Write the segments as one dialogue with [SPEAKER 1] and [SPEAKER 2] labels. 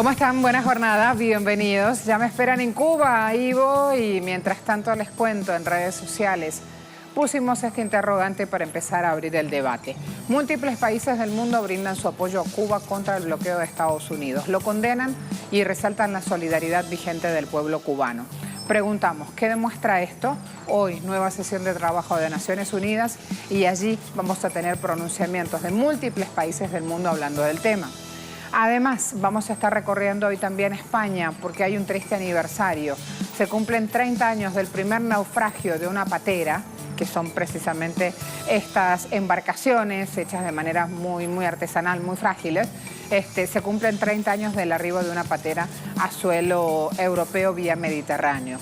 [SPEAKER 1] ¿Cómo están? Buena jornada, bienvenidos. Ya me esperan en Cuba, ahí voy. Y mientras tanto les cuento en redes sociales. Pusimos este interrogante para empezar a abrir el debate. Múltiples países del mundo brindan su apoyo a Cuba contra el bloqueo de Estados Unidos. Lo condenan y resaltan la solidaridad vigente del pueblo cubano. Preguntamos, ¿qué demuestra esto? Hoy, nueva sesión de trabajo de Naciones Unidas y allí vamos a tener pronunciamientos de múltiples países del mundo hablando del tema. Además, vamos a estar recorriendo hoy también España porque hay un triste aniversario. Se cumplen 30 años del primer naufragio de una patera, que son precisamente estas embarcaciones hechas de manera muy artesanal, muy frágiles. Se cumplen 30 años del arribo de una patera a suelo europeo vía Mediterráneo.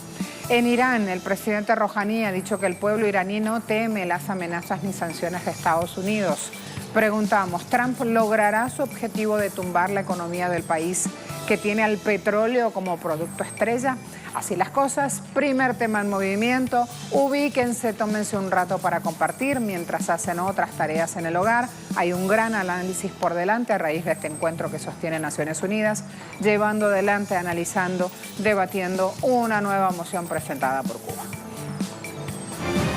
[SPEAKER 1] En Irán, el presidente Rouhani ha dicho que el pueblo iraní no teme las amenazas ni sanciones de Estados Unidos. Preguntamos, ¿Trump logrará su objetivo de tumbar la economía del país que tiene al petróleo como producto estrella? Así las cosas, primer tema en movimiento, ubíquense, tómense un rato para compartir mientras hacen otras tareas en el hogar. Hay un gran análisis por delante a raíz de este encuentro que sostiene Naciones Unidas, llevando adelante, analizando, debatiendo una nueva moción presentada por Cuba.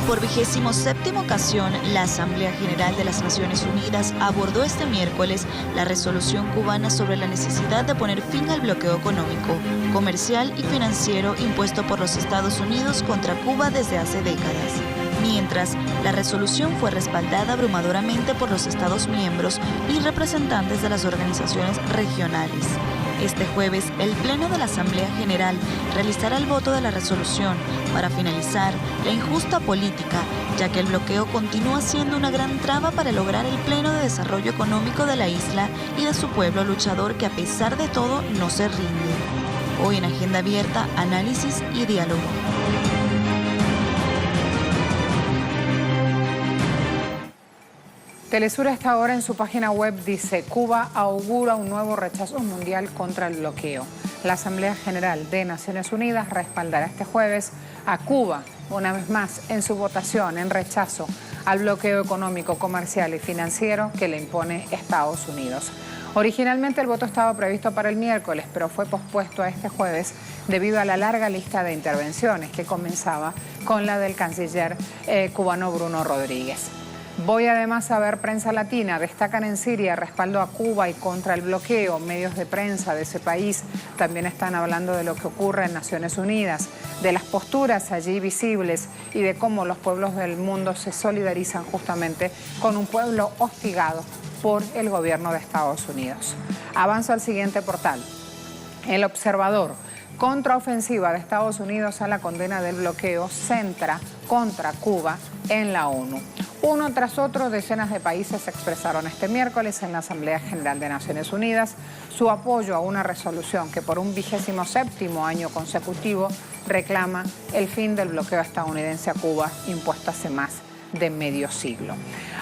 [SPEAKER 2] Por 27ª ocasión, la Asamblea General de las Naciones Unidas abordó este miércoles la resolución cubana sobre la necesidad de poner fin al bloqueo económico, comercial y financiero impuesto por los Estados Unidos contra Cuba desde hace décadas. Mientras, la resolución fue respaldada abrumadoramente por los Estados miembros y representantes de las organizaciones regionales. Este jueves, el Pleno de la Asamblea General realizará el voto de la resolución para finalizar la injusta política, ya que el bloqueo continúa siendo una gran traba para lograr el pleno de desarrollo económico de la isla y de su pueblo luchador que a pesar de todo no se rinde. Hoy en Agenda Abierta, análisis y diálogo.
[SPEAKER 1] Telesur a esta hora en su página web dice: Cuba augura un nuevo rechazo mundial contra el bloqueo. La Asamblea General de Naciones Unidas respaldará este jueves a Cuba, una vez más, en su votación en rechazo al bloqueo económico, comercial y financiero que le impone Estados Unidos. Originalmente el voto estaba previsto para el miércoles, pero fue pospuesto a este jueves debido a la larga lista de intervenciones que comenzaba con la del canciller cubano Bruno Rodríguez. Voy además a ver prensa latina, destacan en Siria respaldo a Cuba y contra el bloqueo. Medios de prensa de ese país también están hablando de lo que ocurre en Naciones Unidas, de las posturas allí visibles y de cómo los pueblos del mundo se solidarizan justamente con un pueblo hostigado por el gobierno de Estados Unidos. Avanzo al siguiente portal. El Observador. Contraofensiva de Estados Unidos a la condena del bloqueo centra contra Cuba en la ONU. Uno tras otro, decenas de países expresaron este miércoles en la Asamblea General de Naciones Unidas su apoyo a una resolución que por un 27º año consecutivo reclama el fin del bloqueo estadounidense a Cuba impuesto hace más de medio siglo.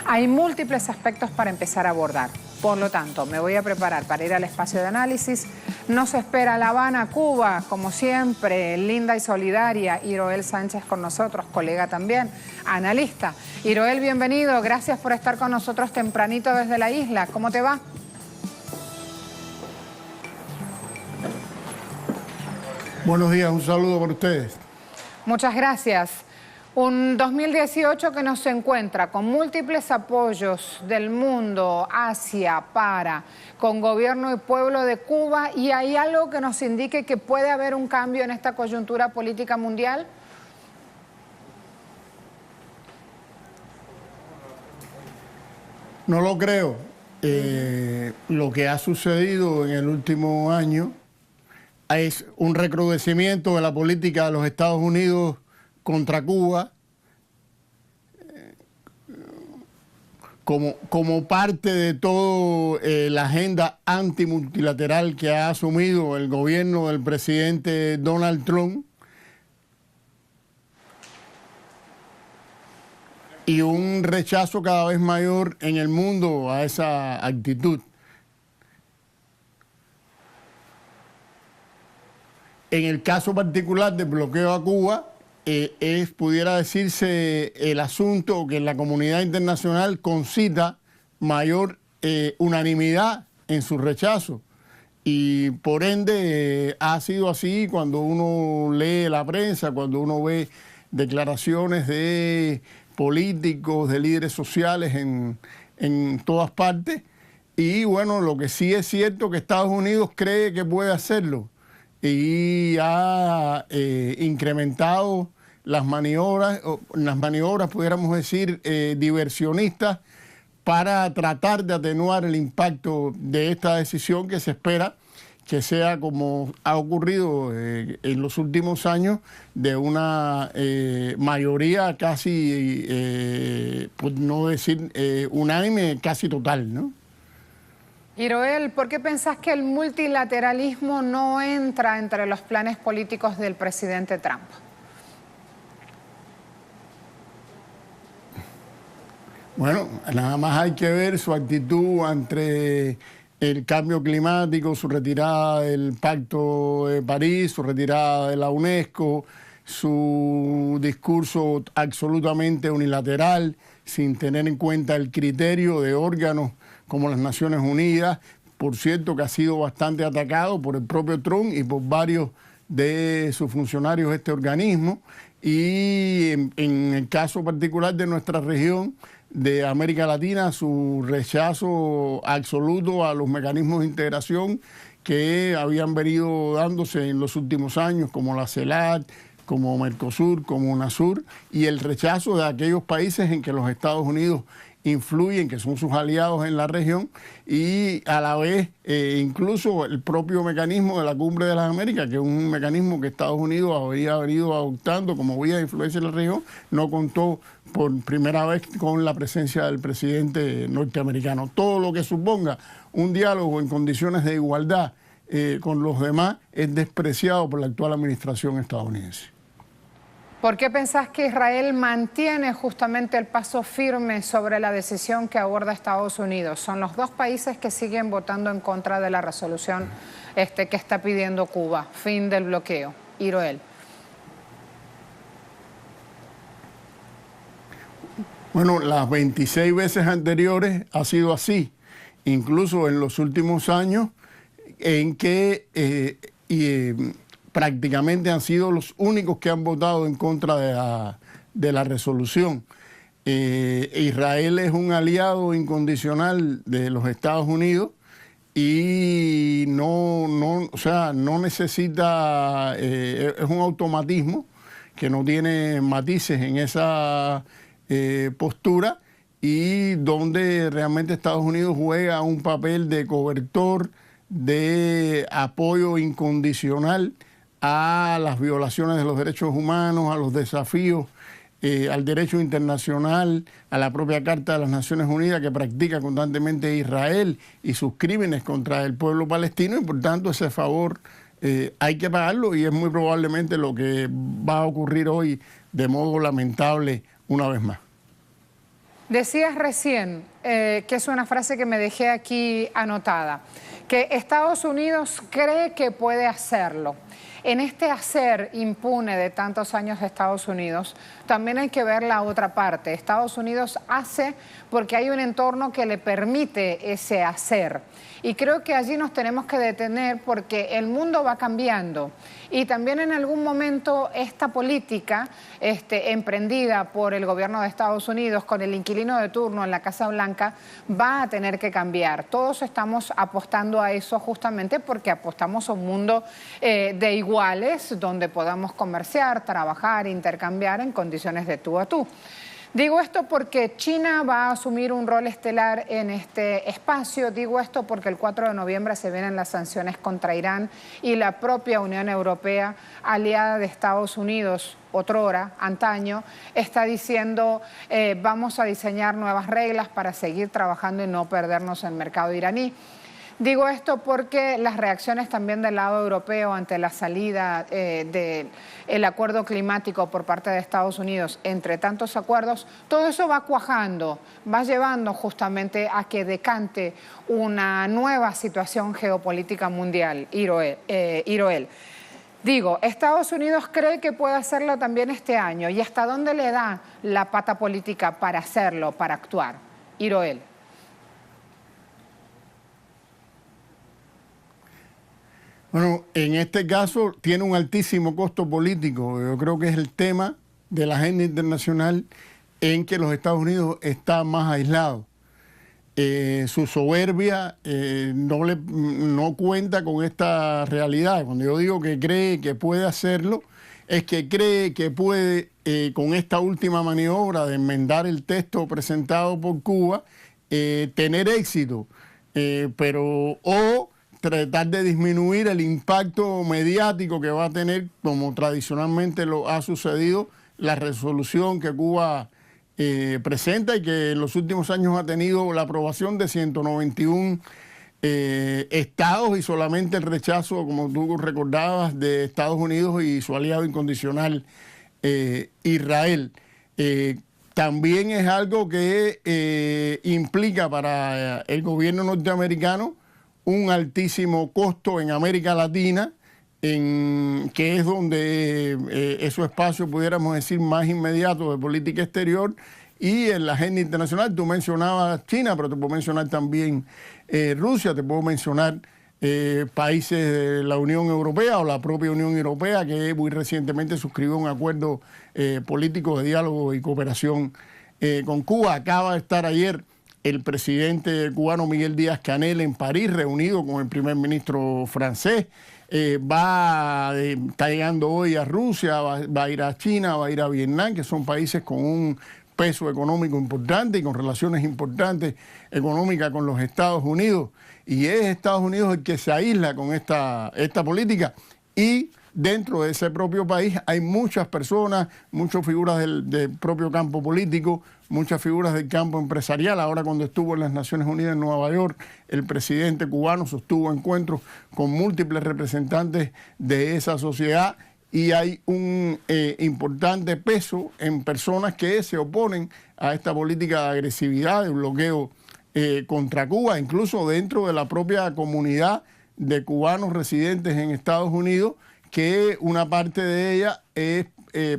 [SPEAKER 1] Hay múltiples aspectos para empezar a abordar. Por lo tanto, me voy a preparar para ir al espacio de análisis. Nos espera La Habana, Cuba, como siempre, linda y solidaria. Iroel Sánchez con nosotros, colega también, analista. Iroel, bienvenido. Gracias por estar con nosotros tempranito desde la isla. ¿Cómo te va?
[SPEAKER 3] Buenos días, un saludo para ustedes.
[SPEAKER 1] Muchas gracias. Un 2018 que nos encuentra con múltiples apoyos del mundo hacia, para, con gobierno y pueblo de Cuba, y hay algo que nos indique que puede haber un cambio en esta coyuntura política mundial.
[SPEAKER 3] No lo creo. Lo que ha sucedido en el último año es un recrudecimiento de la política de los Estados Unidos contra Cuba como parte de toda la agenda antimultilateral que ha asumido el gobierno del presidente Donald Trump y un rechazo cada vez mayor en el mundo a esa actitud. En el caso particular del bloqueo a Cuba, pudiera decirse el asunto que la comunidad internacional concita mayor unanimidad en su rechazo. y por ende ha sido así cuando uno lee la prensa, cuando uno ve declaraciones de políticos, de líderes sociales en todas partes. Y bueno, lo que sí es cierto que Estados Unidos cree que puede hacerlo y ha incrementado las maniobras, pudiéramos decir, diversionistas, para tratar de atenuar el impacto de esta decisión que se espera que sea, como ha ocurrido en los últimos años, de una mayoría casi, por no decir unánime, casi total, ¿no?
[SPEAKER 1] Hiroel, ¿por qué pensás que el multilateralismo no entra entre los planes políticos del presidente Trump?
[SPEAKER 3] Bueno, nada más hay que ver su actitud ante el cambio climático, su retirada del Pacto de París, su retirada de la UNESCO, su discurso absolutamente unilateral, sin tener en cuenta el criterio de órganos como las Naciones Unidas, por cierto que ha sido bastante atacado por el propio Trump y por varios de sus funcionarios de este organismo, y en el caso particular de nuestra región de América Latina, su rechazo absoluto a los mecanismos de integración que habían venido dándose en los últimos años, como la CELAC, como Mercosur, como UNASUR, y el rechazo de aquellos países en que los Estados Unidos influyen, que son sus aliados en la región, y a la vez incluso el propio mecanismo de la Cumbre de las Américas, que es un mecanismo que Estados Unidos había venido adoptando como vía de influencia en la región, no contó por primera vez con la presencia del presidente norteamericano. Todo lo que suponga un diálogo en condiciones de igualdad con los demás es despreciado por la actual administración estadounidense.
[SPEAKER 1] ¿Por qué pensás que Israel mantiene justamente el paso firme sobre la decisión que aborda Estados Unidos? Son los dos países que siguen votando en contra de la resolución que está pidiendo Cuba, fin del bloqueo. Hiroel.
[SPEAKER 3] Bueno, las 26 veces anteriores ha sido así, incluso en los últimos años, en que prácticamente han sido los únicos que han votado en contra de la resolución. Israel es un aliado incondicional de los Estados Unidos y no necesita, es un automatismo que no tiene matices en esa postura, y donde realmente Estados Unidos juega un papel de cobertor, de apoyo incondicional a las violaciones de los derechos humanos, a los desafíos al derecho internacional, a la propia Carta de las Naciones Unidas que practica constantemente Israel y sus crímenes contra el pueblo palestino, y por tanto ese favor hay que pagarlo, y es muy probablemente lo que va a ocurrir hoy de modo lamentable una vez más.
[SPEAKER 1] Decías recién, que es una frase que me dejé aquí anotada, que Estados Unidos cree que puede hacerlo. En este hacer impune de tantos años de Estados Unidos, también hay que ver la otra parte. Estados Unidos hace porque hay un entorno que le permite ese hacer. Y creo que allí nos tenemos que detener porque el mundo va cambiando. Y también en algún momento esta política emprendida por el gobierno de Estados Unidos con el inquilino de turno en la Casa Blanca va a tener que cambiar. Todos estamos apostando a eso justamente porque apostamos a un mundo de iguales donde podamos comerciar, trabajar, intercambiar en condiciones de tú a tú. Digo esto porque China va a asumir un rol estelar en este espacio. Digo esto porque el 4 de noviembre se vienen las sanciones contra Irán y la propia Unión Europea, aliada de Estados Unidos, otrora, antaño, está diciendo vamos a diseñar nuevas reglas para seguir trabajando y no perdernos en el mercado iraní. Digo esto porque las reacciones también del lado europeo ante la salida del acuerdo climático por parte de Estados Unidos, entre tantos acuerdos, todo eso va cuajando, va llevando justamente a que decante una nueva situación geopolítica mundial, Hiroel. Digo, Estados Unidos cree que puede hacerlo también este año, ¿y hasta dónde le da la pata política para hacerlo, para actuar? Hiroel.
[SPEAKER 3] Bueno, en este caso tiene un altísimo costo político. Yo creo que es el tema de la agenda internacional en que los Estados Unidos están más aislados. Su soberbia no cuenta con esta realidad. Cuando yo digo que cree que puede hacerlo, es que cree que puede, con esta última maniobra de enmendar el texto presentado por Cuba, tener éxito, o tratar de disminuir el impacto mediático que va a tener, como tradicionalmente lo ha sucedido, la resolución que Cuba presenta y que en los últimos años ha tenido la aprobación de 191 estados y solamente el rechazo, como tú recordabas, de Estados Unidos y su aliado incondicional Israel. También es algo que implica para el gobierno norteamericano un altísimo costo en América Latina, que es donde es su espacio, pudiéramos decir, más inmediato de política exterior, y en la agenda internacional. Tú mencionabas China, pero te puedo mencionar también Rusia, te puedo mencionar países de la Unión Europea o la propia Unión Europea, que muy recientemente suscribió un acuerdo político de diálogo y cooperación con Cuba. Acaba de estar ayer el presidente cubano Miguel Díaz-Canel en París, reunido con el primer ministro francés. Está llegando hoy a Rusia, va a ir a China, va a ir a Vietnam, que son países con un peso económico importante y con relaciones importantes económicas con los Estados Unidos. Y es Estados Unidos el que se aísla con esta política. Y dentro de ese propio país hay muchas personas, muchas figuras del propio campo político, muchas figuras del campo empresarial. Ahora, cuando estuvo en las Naciones Unidas en Nueva York, el presidente cubano sostuvo encuentros con múltiples representantes de esa sociedad, y hay un importante peso en personas que se oponen a esta política de agresividad, de bloqueo contra Cuba, incluso dentro de la propia comunidad de cubanos residentes en Estados Unidos, que una parte de ella es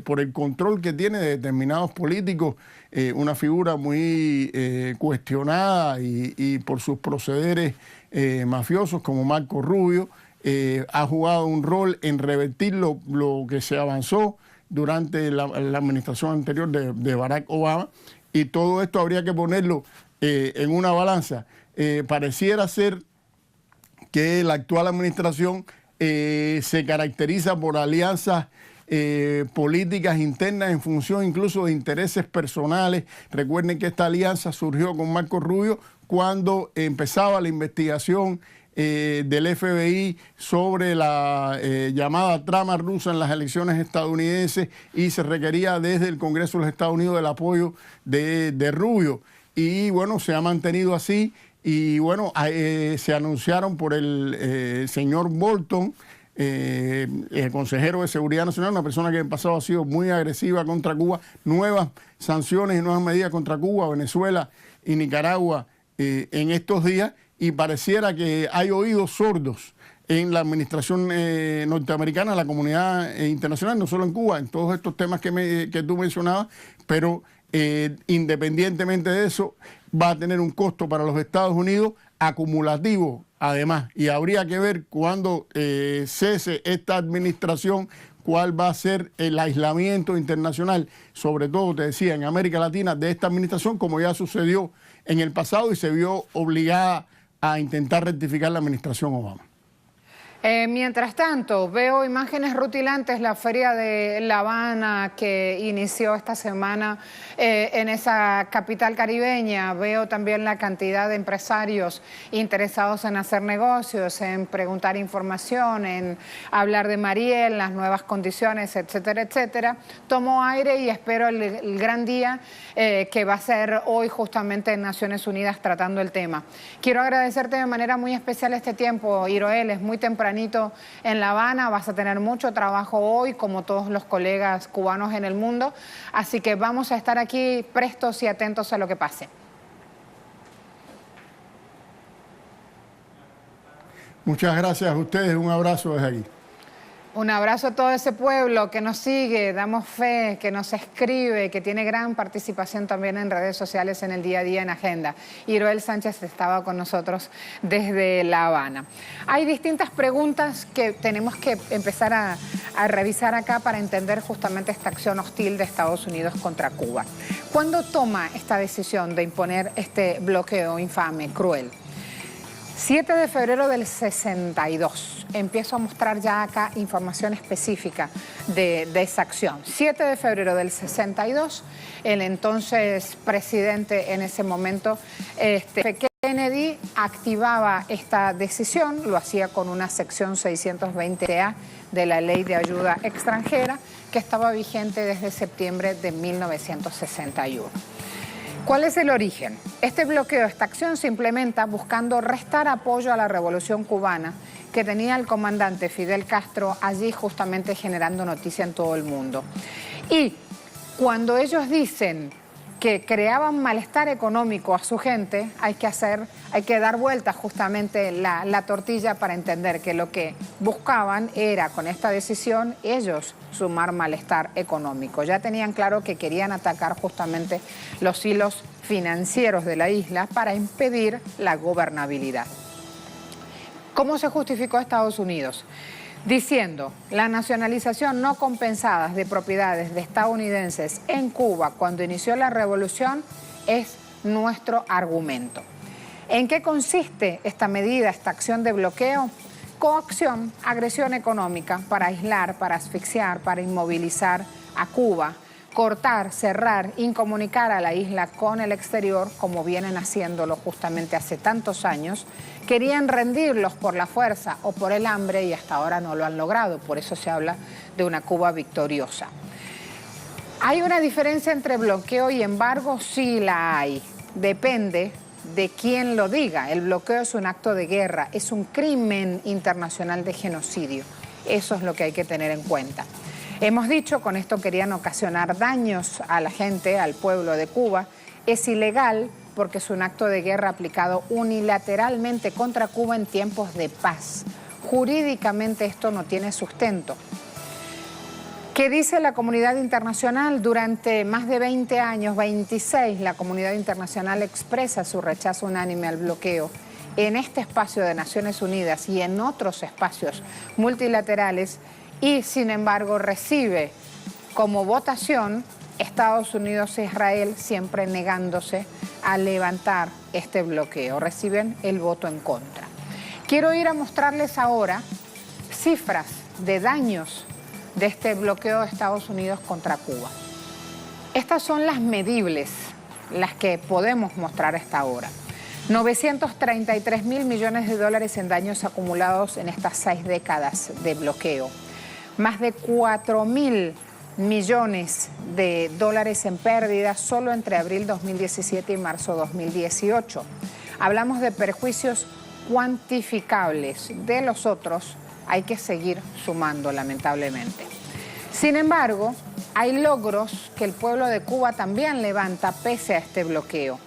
[SPEAKER 3] por el control que tiene de determinados políticos, una figura muy cuestionada y por sus procederes mafiosos como Marco Rubio. Ha jugado un rol en revertir lo que se avanzó durante la administración anterior de Barack Obama, y todo esto habría que ponerlo en una balanza. Pareciera ser que la actual administración se caracteriza por alianzas políticas internas en función incluso de intereses personales. Recuerden que esta alianza surgió con Marco Rubio cuando empezaba la investigación del FBI sobre la llamada trama rusa en las elecciones estadounidenses, y se requería desde el Congreso de los Estados Unidos el apoyo de Rubio. Y bueno, se ha mantenido así, y bueno, se anunciaron por el señor Bolton, el consejero de Seguridad Nacional, una persona que en el pasado ha sido muy agresiva contra Cuba, nuevas sanciones y nuevas medidas contra Cuba, Venezuela y Nicaragua en estos días. Y pareciera que hay oídos sordos en la administración norteamericana, la comunidad internacional, no solo en Cuba, en todos estos temas que tú mencionabas, pero independientemente de eso, va a tener un costo para los Estados Unidos acumulativo, además, y habría que ver cuando cese esta administración cuál va a ser el aislamiento internacional, sobre todo, te decía, en América Latina, de esta administración, como ya sucedió en el pasado y se vio obligada a intentar rectificar la administración Obama.
[SPEAKER 1] Mientras tanto, veo imágenes rutilantes, la Feria de La Habana que inició esta semana en esa capital caribeña. Veo también la cantidad de empresarios interesados en hacer negocios, en preguntar información, en hablar de Mariel, las nuevas condiciones, etcétera, etcétera. Tomo aire y espero el gran día que va a ser hoy justamente en Naciones Unidas tratando el tema. Quiero agradecerte de manera muy especial este tiempo, Iroel, es muy temprano en La Habana, vas a tener mucho trabajo hoy, como todos los colegas cubanos en el mundo, así que vamos a estar aquí prestos y atentos a lo que pase.
[SPEAKER 3] Muchas gracias a ustedes, un abrazo desde aquí.
[SPEAKER 1] Un abrazo a todo ese pueblo que nos sigue, damos fe, que nos escribe, que tiene gran participación también en redes sociales en el día a día en Agenda. Iroel Sánchez estaba con nosotros desde La Habana. Hay distintas preguntas que tenemos que empezar a revisar acá para entender justamente esta acción hostil de Estados Unidos contra Cuba. ¿Cuándo toma esta decisión de imponer este bloqueo infame, cruel? 7 de febrero del 62. Empiezo a mostrar ya acá información específica de esa acción. 7 de febrero del 62, el entonces presidente en ese momento, Kennedy, activaba esta decisión, lo hacía con una sección 620A de la Ley de Ayuda Extranjera, que estaba vigente desde septiembre de 1961. ¿Cuál es el origen? Este bloqueo, esta acción se implementa buscando restar apoyo a la revolución cubana que tenía el comandante Fidel Castro allí justamente generando noticia en todo el mundo. Y cuando ellos dicen que creaban malestar económico a su gente, hay que dar vuelta justamente la tortilla para entender que lo que buscaban era, con esta decisión, ellos sumar malestar económico. Ya tenían claro que querían atacar justamente los hilos financieros de la isla para impedir la gobernabilidad. ¿Cómo se justificó Estados Unidos? Diciendo, la nacionalización no compensada de propiedades de estadounidenses en Cuba cuando inició la revolución es nuestro argumento. ¿En qué consiste esta medida, esta acción de bloqueo? Coacción, agresión económica para aislar, para asfixiar, para inmovilizar a Cuba, cortar, cerrar, incomunicar a la isla con el exterior, como vienen haciéndolo justamente hace tantos años. Querían rendirlos por la fuerza o por el hambre y hasta ahora no lo han logrado, por eso se habla de una Cuba victoriosa. ¿Hay una diferencia entre bloqueo y embargo? Sí la hay, depende de quién lo diga. El bloqueo es un acto de guerra, es un crimen internacional de genocidio, eso es lo que hay que tener en cuenta. Hemos dicho, con esto querían ocasionar daños a la gente, al pueblo de Cuba. Es ilegal porque es un acto de guerra aplicado unilateralmente contra Cuba en tiempos de paz. Jurídicamente esto no tiene sustento. ¿Qué dice la comunidad internacional? Durante más de 20 años, 26, la comunidad internacional expresa su rechazo unánime al bloqueo. En este espacio de Naciones Unidas y en otros espacios multilaterales, y sin embargo recibe como votación Estados Unidos e Israel, siempre negándose a levantar este bloqueo. Reciben el voto en contra. Quiero ir a mostrarles ahora cifras de daños de este bloqueo de Estados Unidos contra Cuba. Estas son las medibles, las que podemos mostrar hasta ahora. 933.000 millones de dólares en daños acumulados en estas 6 décadas de bloqueo. Más de 4.000 millones de dólares en pérdidas solo entre abril 2017 y marzo 2018. Hablamos de perjuicios cuantificables. De los otros hay que seguir sumando, lamentablemente. Sin embargo, hay logros que el pueblo de Cuba también levanta pese a este bloqueo.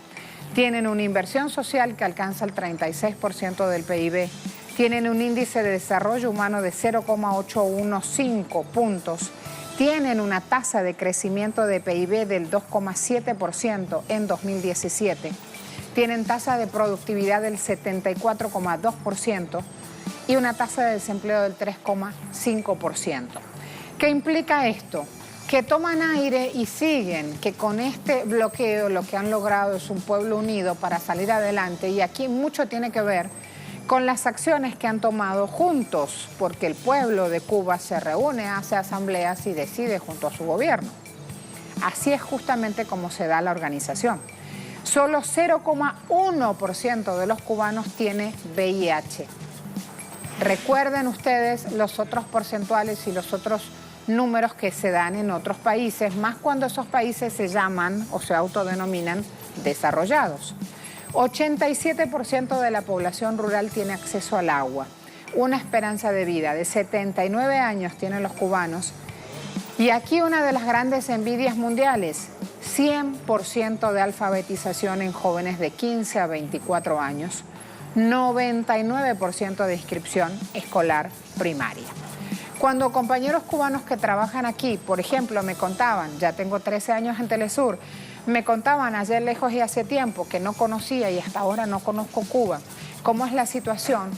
[SPEAKER 1] Tienen una inversión social que alcanza el 36% del PIB. Tienen un índice de desarrollo humano de 0,815 puntos. Tienen una tasa de crecimiento de PIB del 2,7% en 2017. Tienen tasa de productividad del 74,2% y una tasa de desempleo del 3,5%. ¿Qué implica esto? Que toman aire y siguen, que con este bloqueo lo que han logrado es un pueblo unido para salir adelante, y aquí mucho tiene que ver con las acciones que han tomado juntos, porque el pueblo de Cuba se reúne, hace asambleas y decide junto a su gobierno. Así es justamente como se da la organización. Solo 0,1% de los cubanos tiene VIH. Recuerden ustedes los otros porcentuales y los otros números que se dan en otros países, más cuando esos países se llaman o se autodenominan desarrollados. 87% de la población rural tiene acceso al agua. Una esperanza de vida de 79 años tienen los cubanos. Y aquí una de las grandes envidias mundiales, 100% de alfabetización en jóvenes de 15 a 24 años, 99% de inscripción escolar primaria. Cuando compañeros cubanos que trabajan aquí, por ejemplo, me contaban, ya tengo 13 años en Telesur, me contaban ayer lejos y hace tiempo que no conocía y hasta ahora no conozco Cuba, cómo es la situación.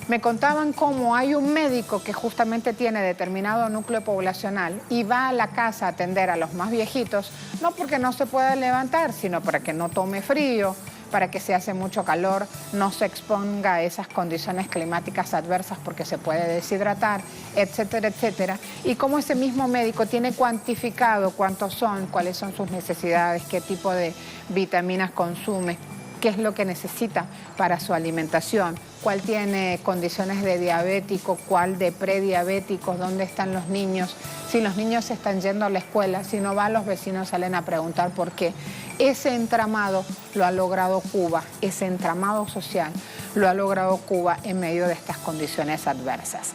[SPEAKER 1] Me contaban cómo hay un médico que justamente tiene determinado núcleo poblacional y va a la casa a atender a los más viejitos, no porque no se pueda levantar, sino para que no tome frío, para que si hace mucho calor no se exponga a esas condiciones climáticas adversas porque se puede deshidratar, etcétera, etcétera. Y cómo ese mismo médico tiene cuantificado cuántos son, cuáles son sus necesidades, qué tipo de vitaminas consume, qué es lo que necesita para su alimentación, cuál tiene condiciones de diabético, cuál de prediabéticos, dónde están los niños, si los niños están yendo a la escuela, si no van, los vecinos salen a preguntar por qué. Ese entramado lo ha logrado Cuba, ese entramado social lo ha logrado Cuba en medio de estas condiciones adversas.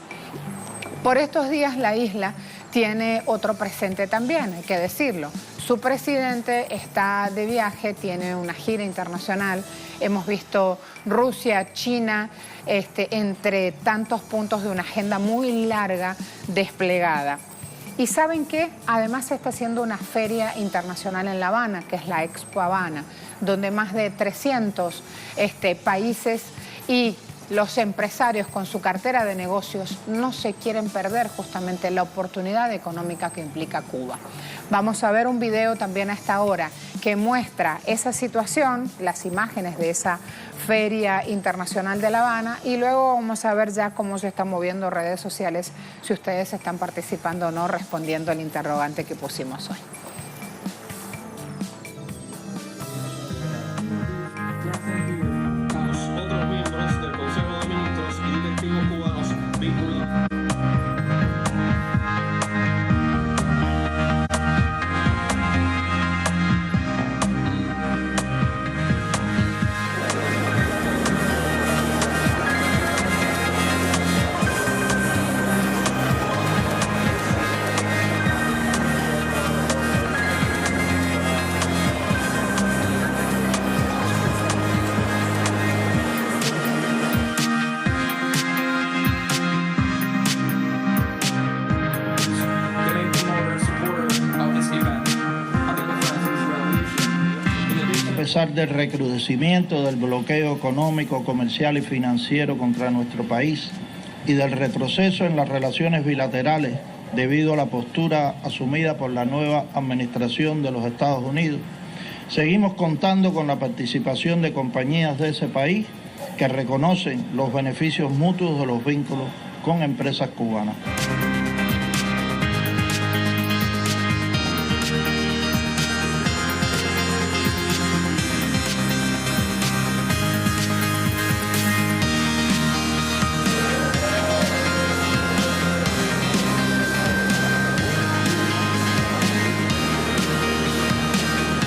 [SPEAKER 1] Por estos días la isla tiene otro presente también, hay que decirlo. Su presidente está de viaje, tiene una gira internacional. Hemos visto Rusia, China, entre tantos puntos de una agenda muy larga desplegada. ¿Y saben qué? Además se está haciendo una feria internacional en La Habana, que es la Expo Habana, donde más de 300 países y los empresarios con su cartera de negocios no se quieren perder justamente la oportunidad económica que implica Cuba. Vamos a ver un video también a esta hora que muestra esa situación, las imágenes de esa Feria Internacional de La Habana, y luego vamos a ver ya cómo se están moviendo redes sociales, si ustedes están participando o no, respondiendo al interrogante que pusimos hoy.
[SPEAKER 4] A pesar del recrudecimiento del bloqueo económico, comercial y financiero contra nuestro país y del retroceso en las relaciones bilaterales debido a la postura asumida por la nueva administración de los Estados Unidos, seguimos contando con la participación de compañías de ese país que reconocen los beneficios mutuos de los vínculos con empresas cubanas.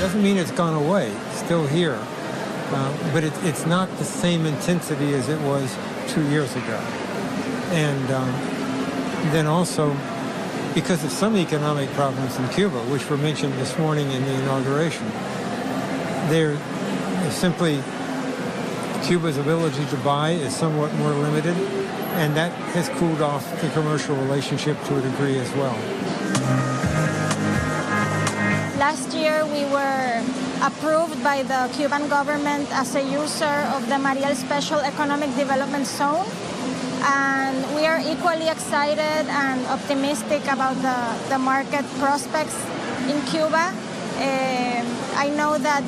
[SPEAKER 5] Doesn't mean it's gone away, it's still here, but it's not the same intensity as it was 2 years ago. And then also, because of some economic problems in Cuba, which were mentioned this morning in the inauguration, there is simply Cuba's ability to buy is somewhat more limited, and that has cooled off the commercial relationship to a degree as well.
[SPEAKER 6] Last year, we were approved by the Cuban government as a user of the Mariel Special Economic Development Zone. And we are equally excited and optimistic about the market prospects in Cuba. I know that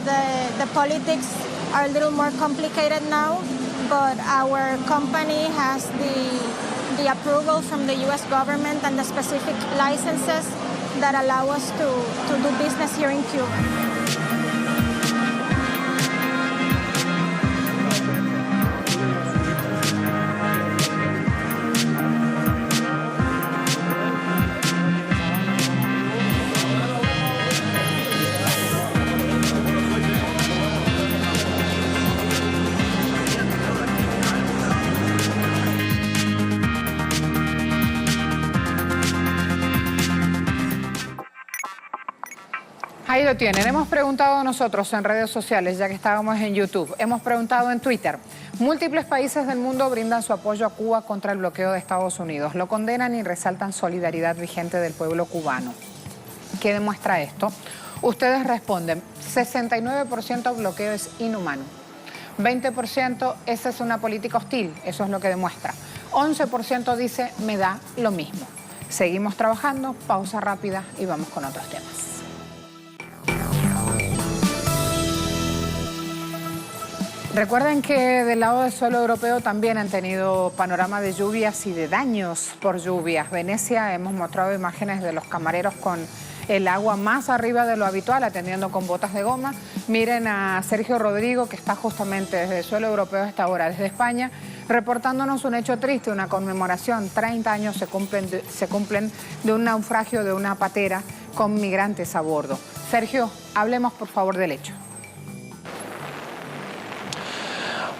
[SPEAKER 6] the politics are a little more complicated now, but our company has the approval from the U.S. government and the specific licenses that allow us to do business here in Cuba.
[SPEAKER 1] Ahí lo tienen. Hemos preguntado nosotros en redes sociales, ya que estábamos en YouTube. Hemos preguntado en Twitter. Múltiples países del mundo brindan su apoyo a Cuba contra el bloqueo de Estados Unidos. Lo condenan y resaltan solidaridad vigente del pueblo cubano. ¿Qué demuestra esto? Ustedes responden, 69% bloqueo es inhumano. 20% esa es una política hostil, eso es lo que demuestra. 11% dice, me da lo mismo. Seguimos trabajando, pausa rápida y vamos con otros temas. Recuerden que del lado del suelo europeo también han tenido panorama de lluvias y de daños por lluvias. Venecia, hemos mostrado imágenes de los camareros con el agua más arriba de lo habitual, atendiendo con botas de goma. Miren a Sergio Rodrigo, que está justamente desde el suelo europeo a esta hora, desde España, reportándonos un hecho triste, una conmemoración. 30 años se cumplen de un naufragio de una patera con migrantes a bordo. Sergio, hablemos por favor del hecho.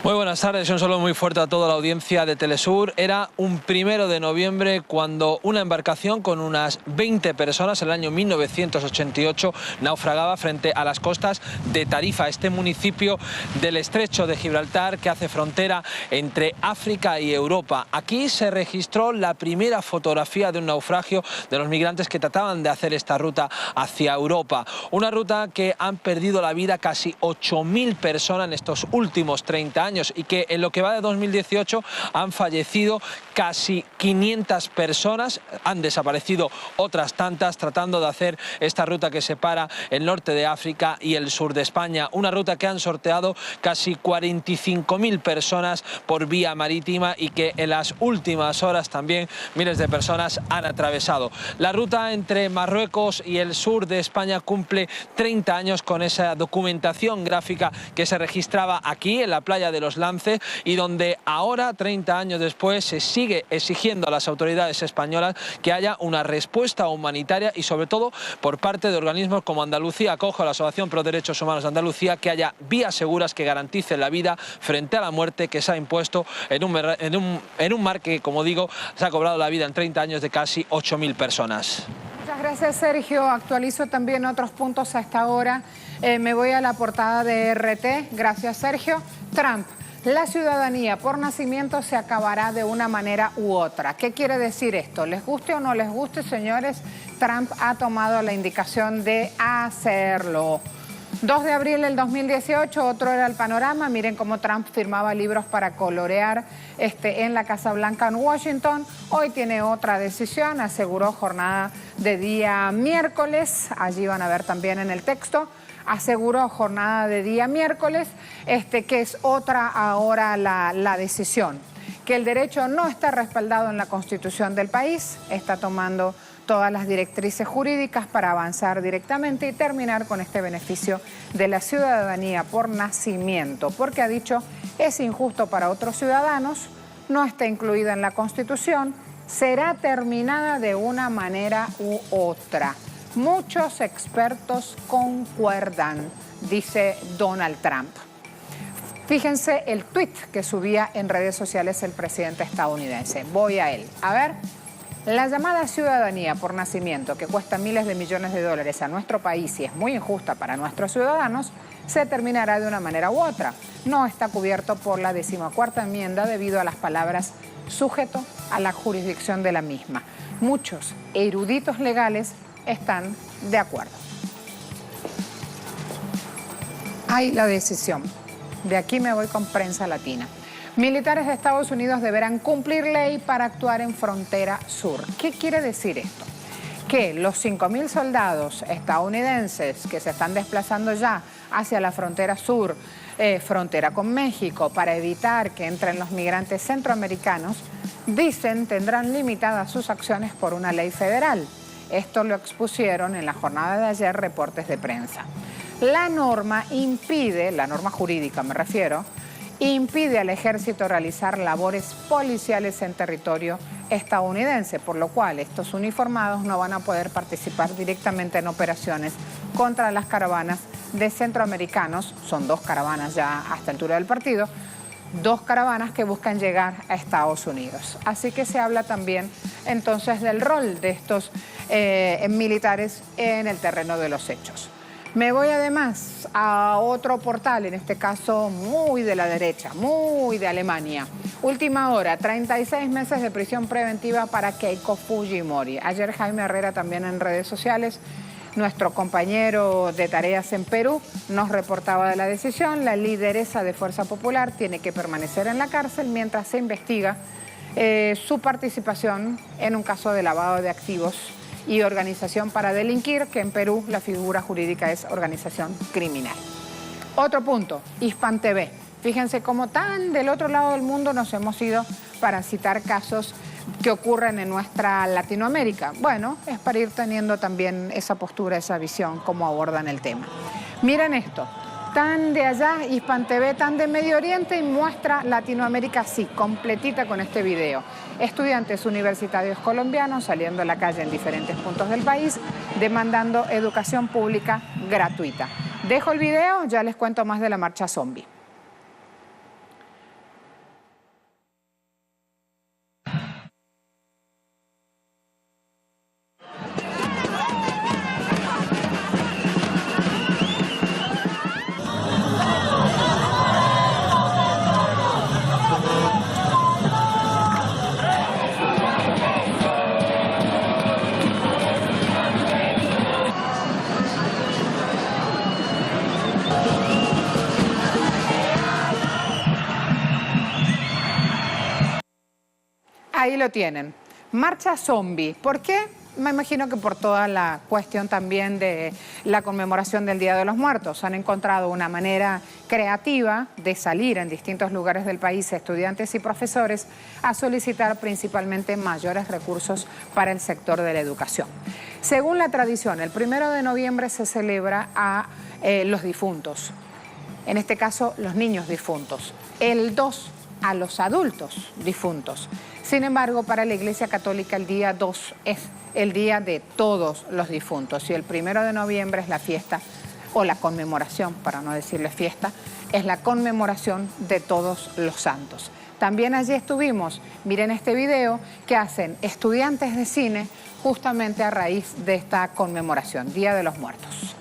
[SPEAKER 7] Muy buenas tardes, un saludo muy fuerte a toda la audiencia de Telesur. Era un 1 de noviembre cuando una embarcación con unas 20 personas en el año 1988 naufragaba frente a las costas de Tarifa, este municipio del estrecho de Gibraltar que hace frontera entre África y Europa. Aquí se registró la primera fotografía de un naufragio de los migrantes que trataban de hacer esta ruta hacia Europa. Una ruta que han perdido la vida casi 8.000 personas en estos últimos 30 años. Y que en lo que va de 2018 han fallecido casi 500 personas, han desaparecido otras tantas tratando de hacer esta ruta que separa el norte de África y el sur de España. Una ruta que han sorteado casi 45.000 personas por vía marítima y que en las últimas horas también miles de personas han atravesado. La ruta entre Marruecos y el sur de España cumple 30 años con esa documentación gráfica que se registraba aquí en la playa de Los Lances y donde ahora, 30 años después, se sigue exigiendo a las autoridades españolas que haya una respuesta humanitaria y sobre todo por parte de organismos como Andalucía Acoge, la Asociación Pro Derechos Humanos de Andalucía, que haya vías seguras que garanticen la vida frente a la muerte que se ha impuesto en un mar que, como digo, se ha cobrado la vida en 30 años de casi 8.000 personas.
[SPEAKER 1] Muchas gracias, Sergio. Actualizo también otros puntos a esta hora. Me voy a la portada de RT. Gracias, Sergio. Trump. La ciudadanía por nacimiento se acabará de una manera u otra. ¿Qué quiere decir esto? ¿Les guste o no les guste, señores? Trump ha tomado la indicación de hacerlo. 2 de abril del 2018, otro era el panorama. Miren cómo Trump firmaba libros para colorear en la Casa Blanca en Washington. Hoy tiene otra decisión, aseguró jornada de día miércoles. Allí van a ver también en el texto. Aseguró jornada de día miércoles, que es otra ahora la decisión. Que el derecho no está respaldado en la Constitución del país, está tomando todas las directrices jurídicas para avanzar directamente y terminar con este beneficio de la ciudadanía por nacimiento, porque ha dicho es injusto para otros ciudadanos, no está incluida en la Constitución, será terminada de una manera u otra. Muchos expertos concuerdan, dice Donald Trump. Fíjense el tuit que subía en redes sociales el presidente estadounidense. Voy a él. A ver, la llamada ciudadanía por nacimiento, que cuesta miles de millones de dólares a nuestro país y es muy injusta para nuestros ciudadanos, se terminará de una manera u otra. No está cubierto por la 14ª enmienda debido a las palabras sujeto a la jurisdicción de la misma. Muchos eruditos legales están de acuerdo. Hay la decisión. De aquí me voy con prensa latina. Militares de Estados Unidos deberán cumplir ley para actuar en frontera sur. ¿Qué quiere decir esto? Que los 5.000 soldados estadounidenses que se están desplazando ya hacia la frontera sur, frontera con México, para evitar que entren los migrantes centroamericanos, dicen tendrán limitadas sus acciones por una ley federal. Esto lo expusieron en la jornada de ayer reportes de prensa. La norma impide, la norma jurídica me refiero, impide al ejército realizar labores policiales en territorio estadounidense, por lo cual estos uniformados no van a poder participar directamente en operaciones contra las caravanas de centroamericanos. Son 2 caravanas ya a esta altura del partido, 2 caravanas que buscan llegar a Estados Unidos. Así que se habla también entonces del rol de estos militares en el terreno de los hechos. Me voy además a otro portal, en este caso muy de la derecha, muy de Alemania. Última hora, 36 meses de prisión preventiva para Keiko Fujimori. Ayer Jaime Herrera también en redes sociales, nuestro compañero de tareas en Perú, nos reportaba de la decisión. La lideresa de Fuerza Popular tiene que permanecer en la cárcel mientras se investiga su participación en un caso de lavado de activos y organización para delinquir, que en Perú la figura jurídica es organización criminal. Otro punto, Hispan TV. Fíjense cómo tan del otro lado del mundo nos hemos ido para citar casos que ocurren en nuestra Latinoamérica. Bueno, es para ir teniendo también esa postura, esa visión, cómo abordan el tema. Miren esto, tan de allá, Hispan TV, tan de Medio Oriente, y muestra Latinoamérica así, completita con este video. Estudiantes universitarios colombianos saliendo a la calle en diferentes puntos del país, demandando educación pública gratuita. Dejo el video, ya les cuento más de la marcha zombie. Ahí lo tienen. Marcha zombie. ¿Por qué? Me imagino que por toda la cuestión también de la conmemoración del Día de los Muertos. Han encontrado una manera creativa de salir en distintos lugares del país, estudiantes y profesores, a solicitar principalmente mayores recursos para el sector de la educación. Según la tradición, el 1 de noviembre se celebra a los difuntos, en este caso los niños difuntos. El 2 a los adultos difuntos. Sin embargo, para la Iglesia Católica el día 2 es el día de todos los difuntos y el 1 de noviembre es la fiesta o la conmemoración, para no decirle fiesta, es la conmemoración de todos los santos. También allí estuvimos, miren este video que hacen estudiantes de cine justamente a raíz de esta conmemoración, Día de los Muertos.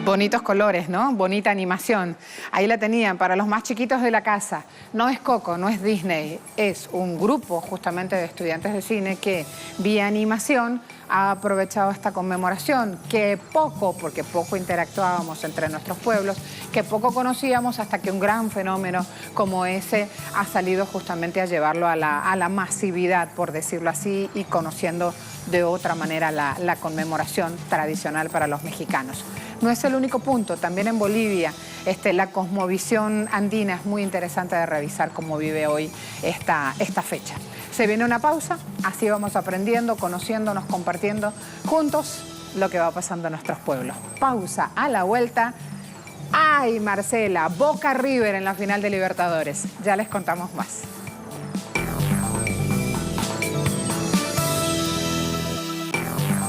[SPEAKER 1] Bonitos colores, ¿no? Bonita animación. Ahí la tenían para los más chiquitos de la casa. No es Coco, no es Disney, es un grupo justamente de estudiantes de cine que vía animación ha aprovechado esta conmemoración que porque poco interactuábamos entre nuestros pueblos, que poco conocíamos hasta que un gran fenómeno como ese ha salido justamente a llevarlo a la masividad, por decirlo así, y conociendo de otra manera la conmemoración tradicional para los mexicanos. No es el único punto, también en Bolivia la cosmovisión andina es muy interesante de revisar cómo vive hoy esta fecha. Se viene una pausa, así vamos aprendiendo, conociéndonos, compartiendo juntos lo que va pasando en nuestros pueblos. Pausa, a la vuelta. ¡Ay, Marcela! Boca River en la final de Libertadores. Ya les contamos más.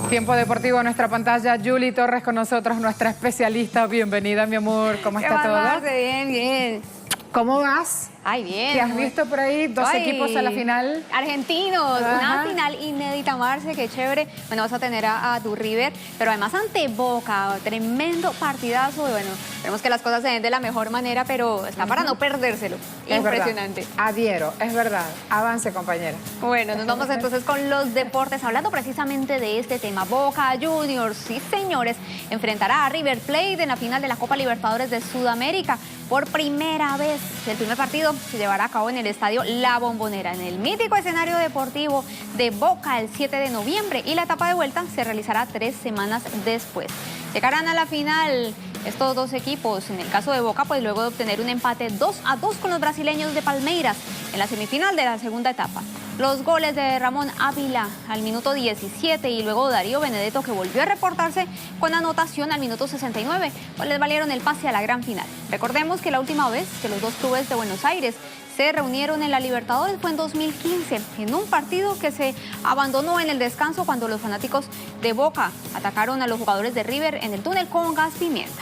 [SPEAKER 1] Tiempo deportivo en nuestra pantalla. Julie Torres con nosotros, nuestra especialista. Bienvenida, mi amor. ¿Cómo está todo?
[SPEAKER 8] Bien, bien.
[SPEAKER 1] ¿Cómo vas?
[SPEAKER 8] Ay, bien.
[SPEAKER 1] ¿Qué has visto por ahí? Dos equipos a la final.
[SPEAKER 8] Argentinos,
[SPEAKER 1] Ajá.
[SPEAKER 8] una final inédita, Marce, qué chévere. Bueno, vas a tener a tu River, pero además ante Boca, tremendo partidazo. Y bueno, esperemos que las cosas se den de la mejor manera, pero está para no perdérselo.
[SPEAKER 1] Es
[SPEAKER 8] impresionante.
[SPEAKER 1] Verdad. Adhiero, es verdad. Avance, compañera.
[SPEAKER 8] Bueno, nos vamos entonces con los deportes, hablando precisamente de este tema. Boca Juniors, sí señores, enfrentará a River Plate en la final de la Copa Libertadores de Sudamérica. Por primera vez, el primer partido se llevará a cabo en el estadio La Bombonera, en el mítico escenario deportivo de Boca el 7 de noviembre, y la etapa de vuelta se realizará 3 semanas después. Llegarán a la final estos dos equipos, en el caso de Boca, pues luego de obtener un empate 2-2 con los brasileños de Palmeiras en la semifinal de la segunda etapa. Los goles de Ramón Ávila al minuto 17 y luego Darío Benedetto, que volvió a reportarse con anotación al minuto 69, pues les valieron el pase a la gran final. Recordemos que la última vez que los dos clubes de Buenos Aires se reunieron en la Libertadores fue en 2015, en un partido que se abandonó en el descanso cuando los fanáticos de Boca atacaron a los jugadores de River en el túnel con gas pimienta.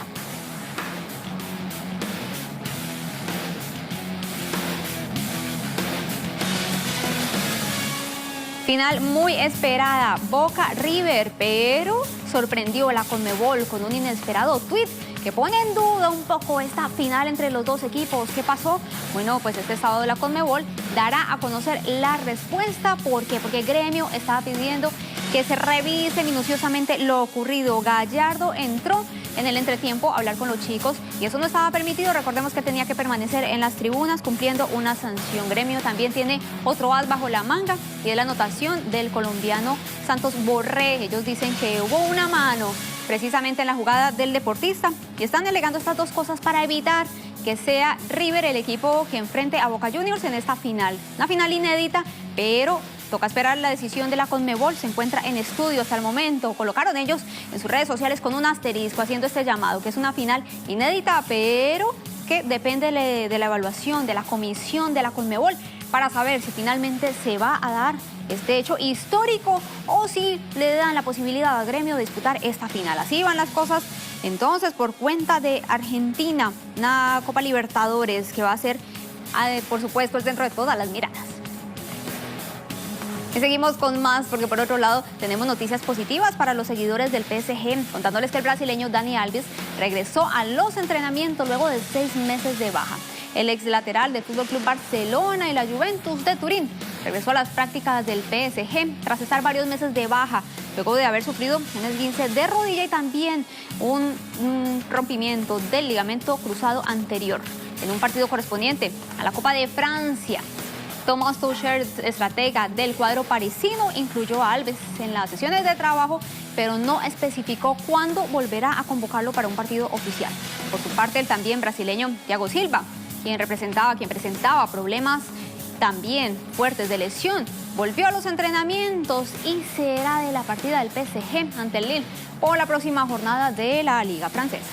[SPEAKER 8] Final muy esperada, Boca River, pero sorprendió la Conmebol con un inesperado tuit que pone en duda un poco esta final entre los dos equipos. ¿Qué pasó? Bueno, pues este sábado la Conmebol dará a conocer la respuesta. ¿Por qué? Porque el gremio estaba pidiendo que se revise minuciosamente lo ocurrido. Gallardo entró en el entretiempo a hablar con los chicos y eso no estaba permitido. Recordemos que tenía que permanecer en las tribunas cumpliendo una sanción. Gremio también tiene otro as bajo la manga y es la anotación del colombiano Santos Borré. Ellos dicen que hubo una mano precisamente en la jugada del deportista y están alegando estas dos cosas para evitar que sea River el equipo que enfrente a Boca Juniors en esta final. Una final inédita, pero toca esperar la decisión de la Conmebol. Se encuentra en estudio hasta el momento. Colocaron ellos en sus redes sociales con un asterisco haciendo este llamado, que es una final inédita, pero que depende de la evaluación de la comisión de la Conmebol para saber si finalmente se va a dar este hecho histórico o si le dan la posibilidad al gremio de disputar esta final. Así van las cosas. Entonces, por cuenta de Argentina, una Copa Libertadores que va a ser, por supuesto, dentro de todas las miradas. Y seguimos con más, porque por otro lado tenemos noticias positivas para los seguidores del PSG, contándoles que el brasileño Dani Alves regresó a los entrenamientos luego de 6 meses de baja. El ex lateral del FC Barcelona y la Juventus de Turín regresó a las prácticas del PSG tras estar varios meses de baja, luego de haber sufrido un esguince de rodilla y también un rompimiento del ligamento cruzado anterior en un partido correspondiente a la Copa de Francia. Thomas Tuchel, estratega del cuadro parisino, incluyó a Alves en las sesiones de trabajo, pero no especificó cuándo volverá a convocarlo para un partido oficial. Por su parte, el también brasileño Thiago Silva, quien presentaba problemas también fuertes de lesión, volvió a los entrenamientos y será de la partida del PSG ante el Lille por la próxima jornada de la Liga Francesa.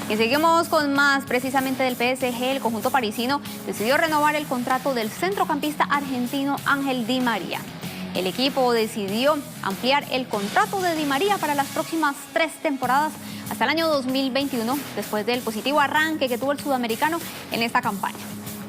[SPEAKER 8] Y seguimos con más precisamente del PSG. El conjunto parisino decidió renovar el contrato del centrocampista argentino Ángel Di María. El equipo decidió ampliar el contrato de Di María para las próximas 3 temporadas hasta el año 2021, después del positivo arranque que tuvo el sudamericano en esta campaña.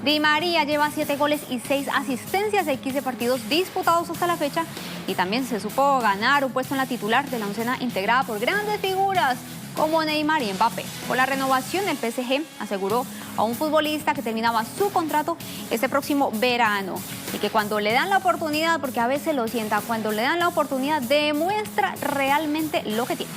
[SPEAKER 8] Di María lleva 7 goles y 6 asistencias de 15 partidos disputados hasta la fecha y también se supo ganar un puesto en la titular de la oncena integrada por grandes figuras como Neymar y Mbappé. Por la renovación, el PSG aseguró a un futbolista que terminaba su contrato este próximo verano y que cuando le dan la oportunidad, porque a veces lo sienta, cuando le dan la oportunidad demuestra realmente lo que tiene.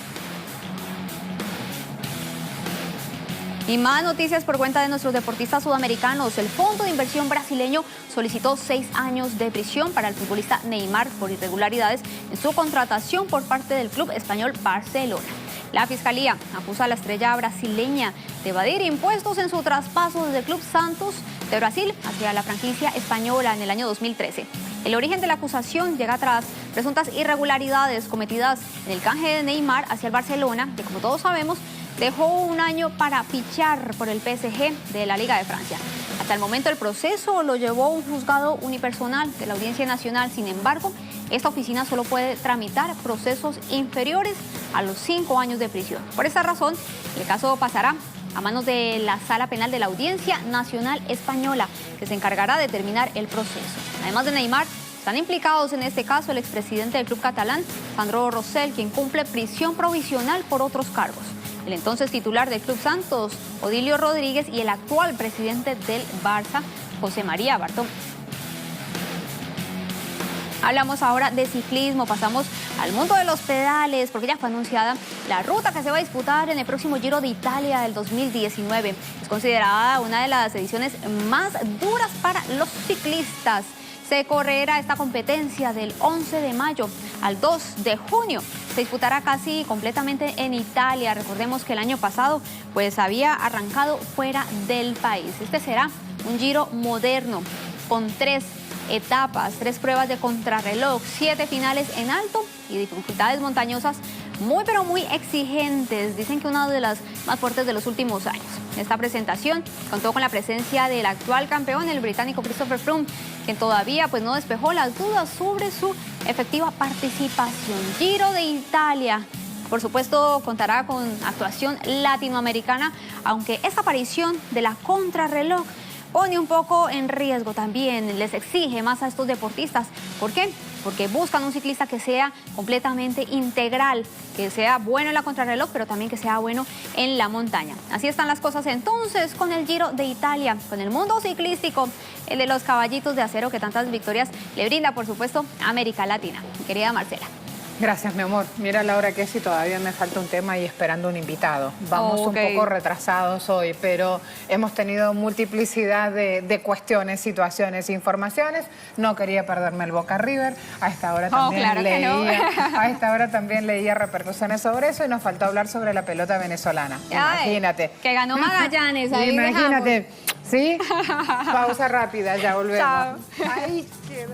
[SPEAKER 8] Y más noticias por cuenta de nuestros deportistas sudamericanos. El fondo de inversión brasileño solicitó 6 años de prisión para el futbolista Neymar por irregularidades en su contratación por parte del club español Barcelona. La Fiscalía acusa a la estrella brasileña de evadir impuestos en su traspaso desde el Club Santos de Brasil hacia la franquicia española en el año 2013. El origen de la acusación llega tras presuntas irregularidades cometidas en el canje de Neymar hacia el Barcelona, que como todos sabemos, dejó un año para fichar por el PSG de la Liga de Francia. Hasta el momento el proceso lo llevó un juzgado unipersonal de la Audiencia Nacional. Sin embargo, esta oficina solo puede tramitar procesos inferiores a los 5 años de prisión. Por esta razón, el caso pasará a manos de la Sala Penal de la Audiencia Nacional Española, que se encargará de terminar el proceso. Además de Neymar, están implicados en este caso el expresidente del club catalán, Sandro Rosell, quien cumple prisión provisional por otros cargos. El entonces titular del Club Santos, Odilio Rodríguez, y el actual presidente del Barça, José María Bartomeu. Hablamos ahora de ciclismo, pasamos al mundo de los pedales, porque ya fue anunciada la ruta que se va a disputar en el próximo Giro de Italia del 2019. Es considerada una de las ediciones más duras para los ciclistas. Se correrá esta competencia del 11 de mayo al 2 de junio. Se disputará casi completamente en Italia. Recordemos que el año pasado pues había arrancado fuera del país. Este será un Giro moderno con 3 etapas, 3 pruebas de contrarreloj, 7 finales en alto y dificultades montañosas muy pero muy exigentes. Dicen que una de las más fuertes de los últimos años. Esta presentación contó con la presencia del actual campeón, el británico Christopher Froome, quien todavía pues no despejó las dudas sobre su efectiva participación. Giro de Italia, por supuesto, contará con actuación latinoamericana, aunque esta aparición de la contrarreloj pone un poco en riesgo también, les exige más a estos deportistas. ¿Por qué? Porque buscan un ciclista que sea completamente integral, que sea bueno en la contrarreloj, pero también que sea bueno en la montaña. Así están las cosas entonces con el Giro de Italia, con el mundo ciclístico, el de los caballitos de acero que tantas victorias le brinda, por supuesto, a América Latina. Mi querida Marcela.
[SPEAKER 1] Gracias, mi amor. Mira la hora que es y todavía me falta un tema y esperando un invitado. Vamos un poco retrasados hoy, pero hemos tenido multiplicidad de cuestiones, situaciones, informaciones. No quería perderme el Boca River. A esta hora también leía repercusiones sobre eso y nos faltó hablar sobre la pelota venezolana. Imagínate.
[SPEAKER 8] Que ganó Magallanes. Ahí
[SPEAKER 1] imagínate. ¿Sí? Pausa rápida, ya volvemos.
[SPEAKER 8] Chao.
[SPEAKER 1] Ay, qué...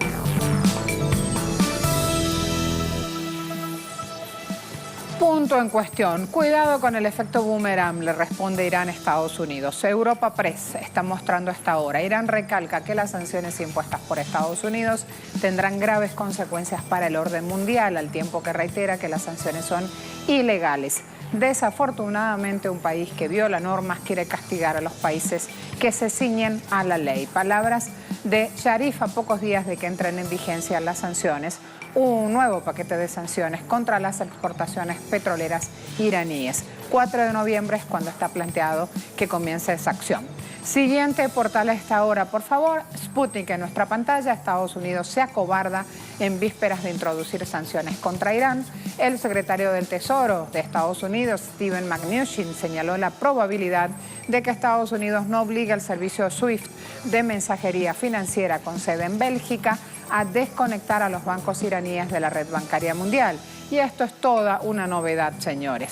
[SPEAKER 1] Punto en cuestión. Cuidado con el efecto boomerang, le responde Irán a Estados Unidos. Europa Press está mostrando esta hora. Irán recalca que las sanciones impuestas por Estados Unidos tendrán graves consecuencias para el orden mundial, al tiempo que reitera que las sanciones son ilegales. Desafortunadamente, un país que viola normas quiere castigar a los países que se ciñen a la ley. Palabras de Sharif a pocos días de que entren en vigencia las sanciones. Un nuevo paquete de sanciones contra las exportaciones petroleras iraníes. 4 de noviembre es cuando está planteado que comience esa acción. Siguiente portal a esta hora, por favor. Sputnik en nuestra pantalla. Estados Unidos se acobarda en vísperas de introducir sanciones contra Irán. El secretario del Tesoro de Estados Unidos, Steven Mnuchin, señaló la probabilidad de que Estados Unidos no obligue al servicio SWIFT de mensajería financiera con sede en Bélgica a desconectar a los bancos iraníes de la red bancaria mundial. Y esto es toda una novedad, señores.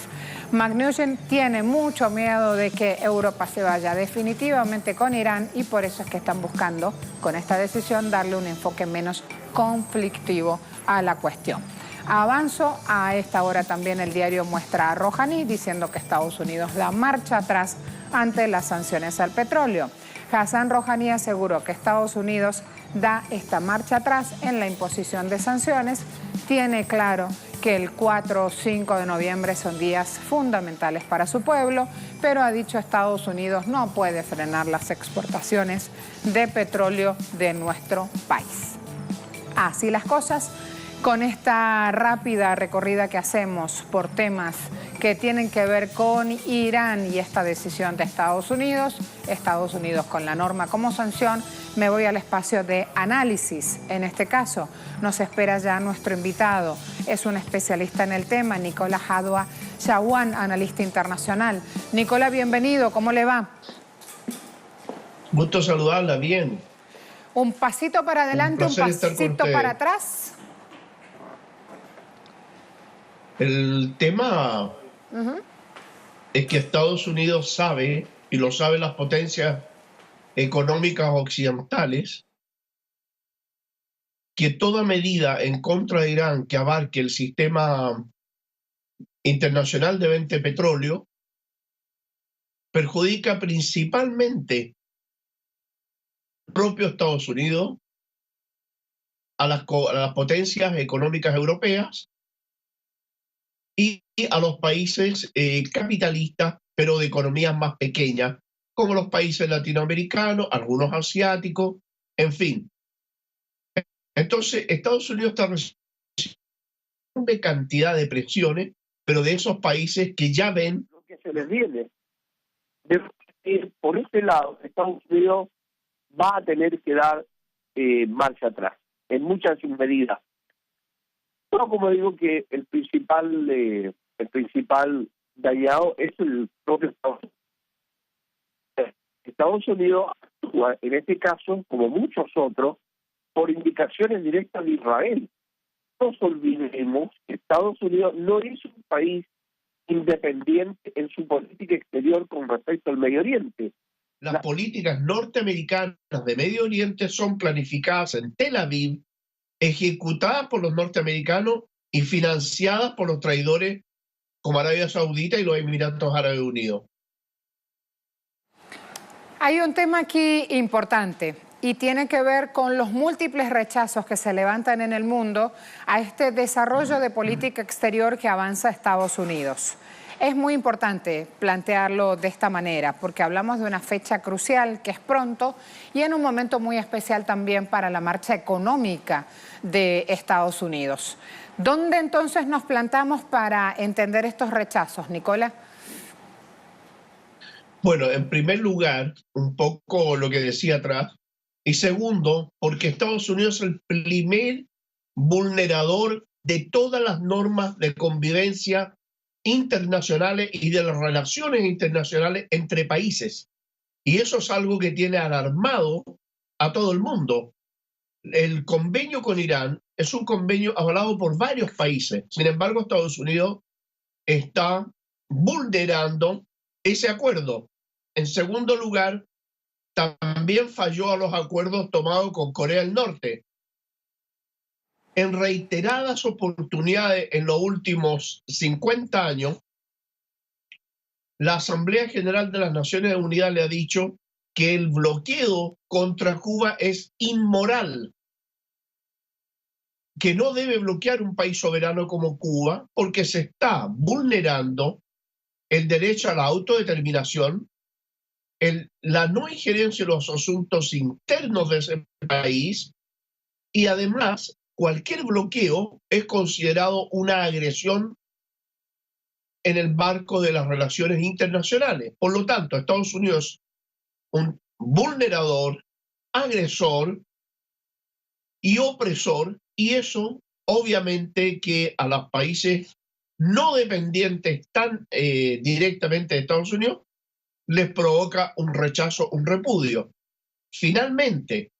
[SPEAKER 1] Mnuchin tiene mucho miedo de que Europa se vaya definitivamente con Irán y por eso es que están buscando, con esta decisión, darle un enfoque menos conflictivo a la cuestión. Avanzo, a esta hora también el diario muestra a Rouhani diciendo que Estados Unidos da marcha atrás ante las sanciones al petróleo. Hassan Rouhani aseguró que Estados Unidos da esta marcha atrás en la imposición de sanciones. Tiene claro que el 4 o 5 de noviembre son días fundamentales para su pueblo, pero ha dicho Estados Unidos no puede frenar las exportaciones de petróleo de nuestro país. Así las cosas, con esta rápida recorrida que hacemos por temas que tienen que ver con Irán y esta decisión de Estados Unidos con la norma como sanción, me voy al espacio de análisis. En este caso, nos espera ya nuestro invitado. Es un especialista en el tema, Nicolás Hadwa Chawan, analista internacional. Nicolás, bienvenido, ¿cómo le va?
[SPEAKER 9] Gusto saludarla, bien.
[SPEAKER 1] Un pasito para adelante, un pasito para atrás.
[SPEAKER 9] El tema es que Estados Unidos sabe, y lo saben las potencias económicas occidentales, que toda medida en contra de Irán que abarque el sistema internacional de venta de petróleo perjudica principalmente al propio Estados Unidos, a las potencias económicas europeas y a los países capitalistas, pero de economías más pequeñas, como los países latinoamericanos, algunos asiáticos, en fin. Entonces, Estados Unidos está recibiendo una cantidad de presiones, pero de esos países que ya ven
[SPEAKER 10] lo que se les viene. Por este lado, Estados Unidos va a tener que dar marcha atrás, en muchas medidas. Pero como digo que el principal dañado es el propio Estados Unidos. Estados Unidos actúa, en este caso, como muchos otros, por indicaciones directas de Israel. No nos olvidemos que Estados Unidos no es un país independiente en su política exterior con respecto al Medio Oriente.
[SPEAKER 9] Las políticas norteamericanas de Medio Oriente son planificadas en Tel Aviv, ejecutadas por los norteamericanos y financiadas por los traidores como Arabia Saudita y los Emiratos Árabes Unidos.
[SPEAKER 1] Hay un tema aquí importante y tiene que ver con los múltiples rechazos que se levantan en el mundo a este desarrollo de política exterior que avanza Estados Unidos. Es muy importante plantearlo de esta manera porque hablamos de una fecha crucial que es pronto y en un momento muy especial también para la marcha económica de Estados Unidos. ¿Dónde entonces nos plantamos para entender estos rechazos, Nicolás?
[SPEAKER 9] Bueno, en primer lugar, un poco lo que decía atrás, y segundo, porque Estados Unidos es el primer vulnerador de todas las normas de convivencia internacionales y de las relaciones internacionales entre países. Y eso es algo que tiene alarmado a todo el mundo. El convenio con Irán es un convenio avalado por varios países. Sin embargo, Estados Unidos está vulnerando ese acuerdo. En segundo lugar, también falló a los acuerdos tomados con Corea del Norte. En reiteradas oportunidades en los últimos 50 años, la Asamblea General de las Naciones Unidas le ha dicho que el bloqueo contra Cuba es inmoral, que no debe bloquear un país soberano como Cuba porque se está vulnerando el derecho a la autodeterminación, la no injerencia en los asuntos internos de ese país y además cualquier bloqueo es considerado una agresión en el marco de las relaciones internacionales. Por lo tanto, Estados Unidos es un vulnerador, agresor y opresor, y eso obviamente que a los países no dependientes tan directamente de Estados Unidos les provoca un rechazo, un repudio. Finalmente,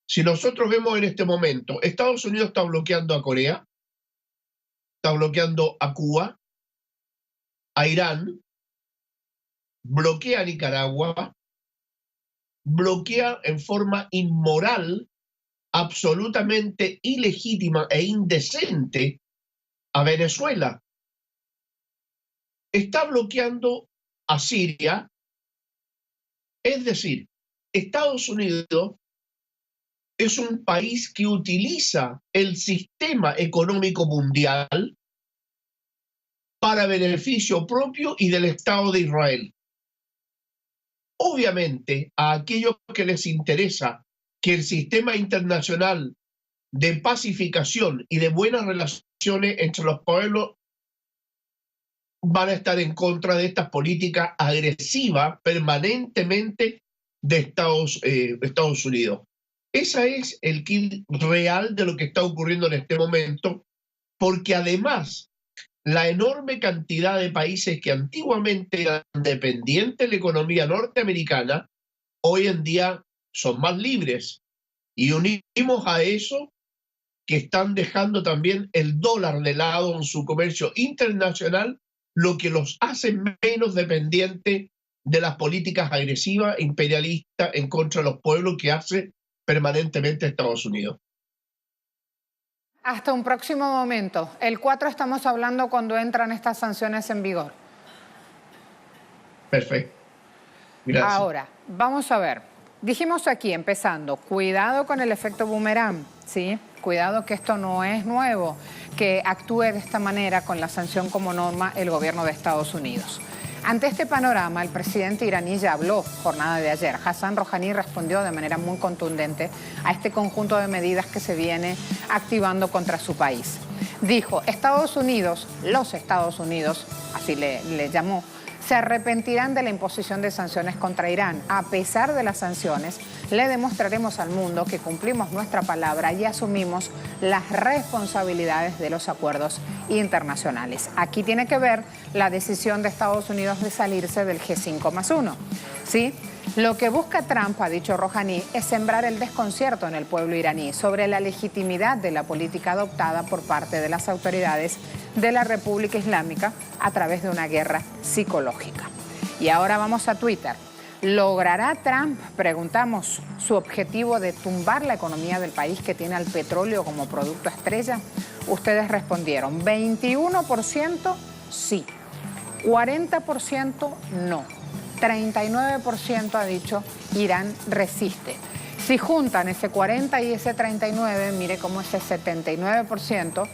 [SPEAKER 9] si nosotros vemos en este momento, Estados Unidos está bloqueando a Corea, está bloqueando a Cuba, a Irán, bloquea a Nicaragua, bloquea en forma inmoral, absolutamente ilegítima e indecente a Venezuela. Está bloqueando a Siria, es decir, Estados Unidos es un país que utiliza el sistema económico mundial para beneficio propio y del Estado de Israel. Obviamente, a aquellos que les interesa que el sistema internacional de pacificación y de buenas relaciones entre los pueblos van a estar en contra de estas políticas agresivas permanentemente de Estados Unidos. Ese es el kit real de lo que está ocurriendo en este momento, porque además la enorme cantidad de países que antiguamente eran dependientes de la economía norteamericana, hoy en día son más libres. Y unimos a eso que están dejando también el dólar de lado en su comercio internacional, lo que los hace menos dependientes de las políticas agresivas e imperialistas en contra de los pueblos que hace permanentemente Estados Unidos.
[SPEAKER 1] Hasta un próximo momento. El 4 estamos hablando cuando entran estas sanciones en vigor.
[SPEAKER 9] Perfecto. Gracias.
[SPEAKER 1] Ahora, vamos a ver. Dijimos aquí, empezando, cuidado con el efecto boomerang, ¿sí? Cuidado que esto no es nuevo, que actúe de esta manera con la sanción como norma el gobierno de Estados Unidos. Ante este panorama, el presidente iraní ya habló jornada de ayer. Hassan Rouhani respondió de manera muy contundente a este conjunto de medidas que se viene activando contra su país. Dijo, Estados Unidos, los Estados Unidos, así le llamó, se arrepentirán de la imposición de sanciones contra Irán. A pesar de las sanciones, le demostraremos al mundo que cumplimos nuestra palabra y asumimos las responsabilidades de los acuerdos internacionales. Aquí tiene que ver la decisión de Estados Unidos de salirse del G5+1. ¿Sí? Lo que busca Trump, ha dicho Rouhani, es sembrar el desconcierto en el pueblo iraní sobre la legitimidad de la política adoptada por parte de las autoridades de la República Islámica a través de una guerra psicológica. Y ahora vamos a Twitter. ¿Logrará Trump, preguntamos, su objetivo de tumbar la economía del país que tiene al petróleo como producto estrella? Ustedes respondieron 21% sí, 40% no, 39% ha dicho Irán resiste. Si juntan ese 40 y ese 39, mire cómo ese 79%,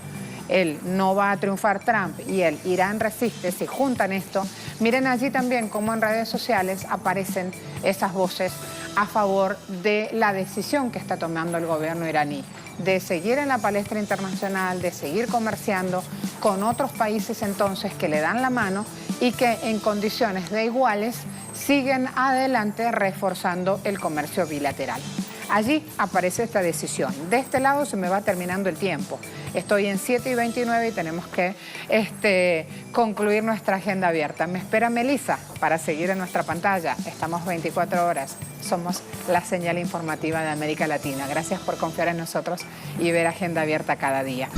[SPEAKER 1] el no va a triunfar Trump y el Irán resiste, si juntan esto, miren allí también cómo en redes sociales aparecen esas voces a favor de la decisión que está tomando el gobierno iraní, de seguir en la palestra internacional, de seguir comerciando con otros países entonces que le dan la mano y que en condiciones de iguales siguen adelante reforzando el comercio bilateral. Allí aparece esta decisión. De este lado se me va terminando el tiempo. Estoy en 7:29 y tenemos que concluir nuestra agenda abierta. Me espera Melissa para seguir en nuestra pantalla. Estamos 24 horas. Somos la señal informativa de América Latina. Gracias por confiar en nosotros y ver Agenda Abierta cada día.